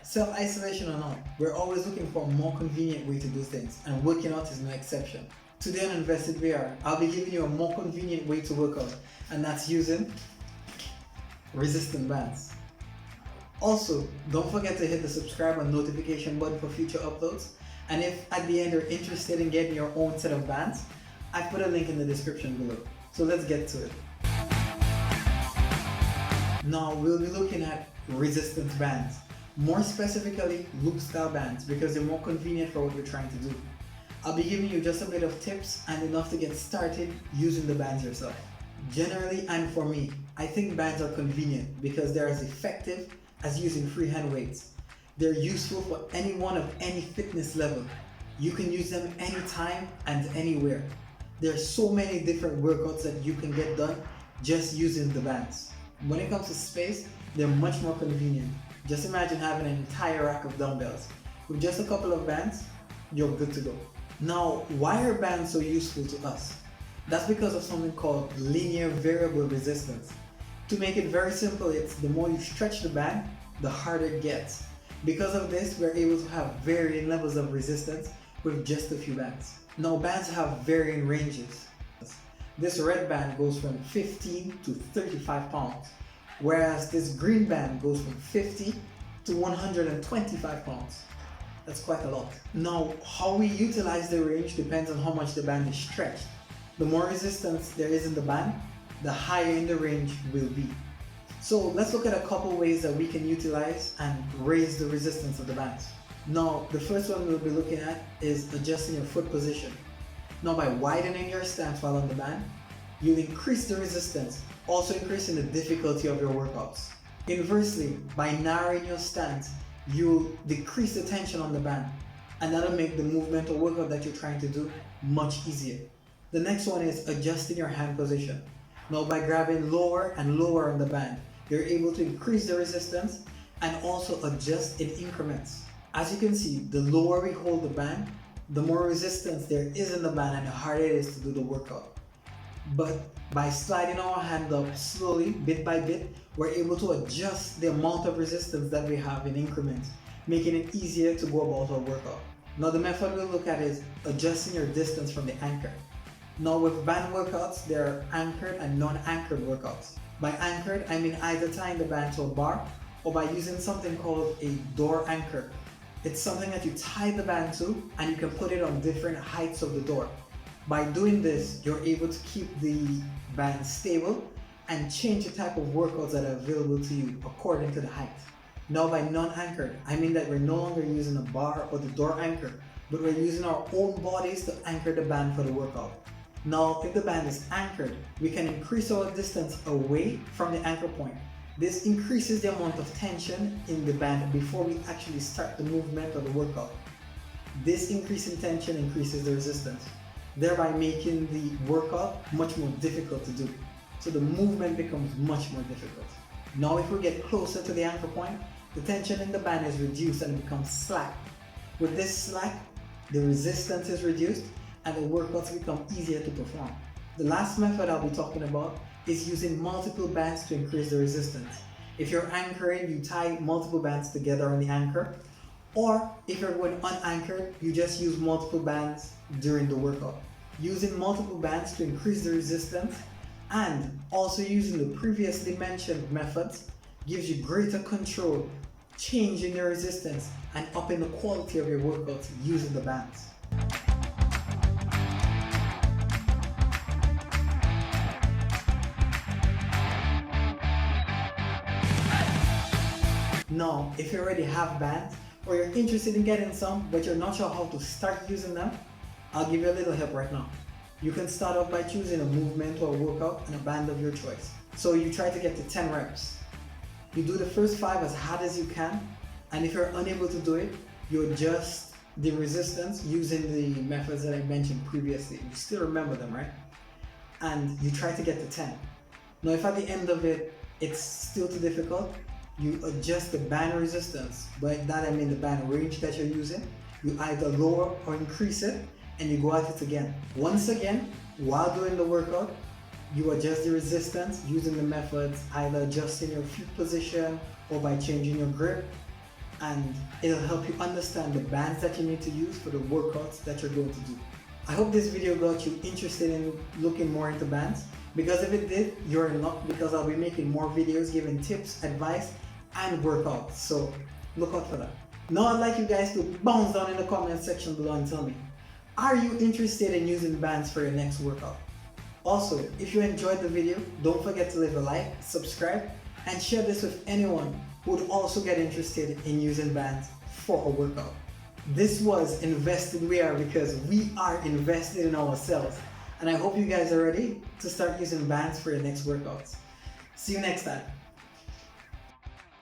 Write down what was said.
Self-isolation or not, we're always looking for a more convenient way to do things, and working out is no exception. Today on InvestedWeAre, I'll be giving you a more convenient way to work out, and that's using resistant bands. Also, don't forget to hit the subscribe and notification button for future uploads, and if at the end you're interested in getting your own set of bands, I've put a link in the description below. So let's get to it. Now we'll be looking at resistance bands. More specifically, loop style bands, because they're more convenient for what we're trying to do. I'll be giving you just a bit of tips and enough to get started using the bands yourself. Generally, and for me, I think bands are convenient because they're as effective as using freehand weights. They're useful for anyone of any fitness level. You can use them anytime and anywhere. There are so many different workouts that you can get done just using the bands. When it comes to space, they're much more convenient. Just imagine having an entire rack of dumbbells. With just a couple of bands, you're good to go. Now, why are bands so useful to us? That's because of something called linear variable resistance. To make it very simple, it's the more you stretch the band, the harder it gets. Because of this, we're able to have varying levels of resistance with just a few bands. Now, bands have varying ranges. This red band goes from 15 to 35 pounds, whereas this green band goes from 50 to 125 pounds. That's quite a lot. Now, how we utilize the range depends on how much the band is stretched. The more resistance there is in the band, the higher in the range will be. So let's look at a couple ways that we can utilize and raise the resistance of the bands. Now, the first one we'll be looking at is adjusting your foot position. Now, by widening your stance while on the band, you'll increase the resistance, also increasing the difficulty of your workouts. Inversely, by narrowing your stance, you'll decrease the tension on the band, and that'll make the movement or workout that you're trying to do much easier. The next one is adjusting your hand position. Now, by grabbing lower and lower on the band, you're able to increase the resistance and also adjust in increments. As you can see, the lower we hold the band, the more resistance there is in the band and the harder it is to do the workout. But by sliding our hand up slowly, bit by bit, we're able to adjust the amount of resistance that we have in increments, making it easier to go about our workout. Now, the method we'll look at is adjusting your distance from the anchor. Now, with band workouts, there are anchored and non-anchored workouts. By anchored, I mean either tying the band to a bar or by using something called a door anchor. It's something that you tie the band to and you can put it on different heights of the door. By doing this, you're able to keep the band stable and change the type of workouts that are available to you according to the height. Now, by non-anchored, I mean that we're no longer using a bar or the door anchor, but we're using our own bodies to anchor the band for the workout. Now, if the band is anchored, we can increase our distance away from the anchor point. This increases the amount of tension in the band before we actually start the movement or the workout. This increase in tension increases the resistance, thereby making the workout much more difficult to do. So the movement becomes much more difficult. Now, if we get closer to the anchor point, the tension in the band is reduced and it becomes slack. With this slack, the resistance is reduced and the workouts become easier to perform. The last method I'll be talking about is using multiple bands to increase the resistance. If you're anchoring, you tie multiple bands together on the anchor, or if you're going unanchored, you just use multiple bands during the workout. Using multiple bands to increase the resistance and also using the previously mentioned methods gives you greater control, changing the resistance and upping the quality of your workouts using the bands. Now, if you already have bands or you're interested in getting some but you're not sure how to start using them, I'll give you a little help right now. You can start off by choosing a movement or a workout and a band of your choice. So you try to get to 10 reps. You do the first 5 as hard as you can, and if you're unable to do it, you adjust the resistance using the methods that I mentioned previously. You still remember them, right? And you try to get to 10. Now, if at the end of it, it's still too difficult, you adjust the band resistance. By that I mean the band range that you're using. You either lower or increase it, and you go at it again. Once again, while doing the workout, you adjust the resistance using the methods, either adjusting your feet position or by changing your grip. and it'll help you understand the bands that you need to use for the workouts that you're going to do. I hope this video got you interested in looking more into bands, because if it did, you're in luck, because I'll be making more videos giving tips, advice, and workouts. So look out for that. Now I'd like you guys to bounce down in the comment section below and tell me, are you interested in using bands for your next workout? Also, if you enjoyed the video, don't forget to leave a like, subscribe, and share this with anyone who would also get interested in using bands for a workout. This was InvestedWeAre, because we are invested in ourselves. And I hope you guys are ready to start using bands for your next workouts. See you next time.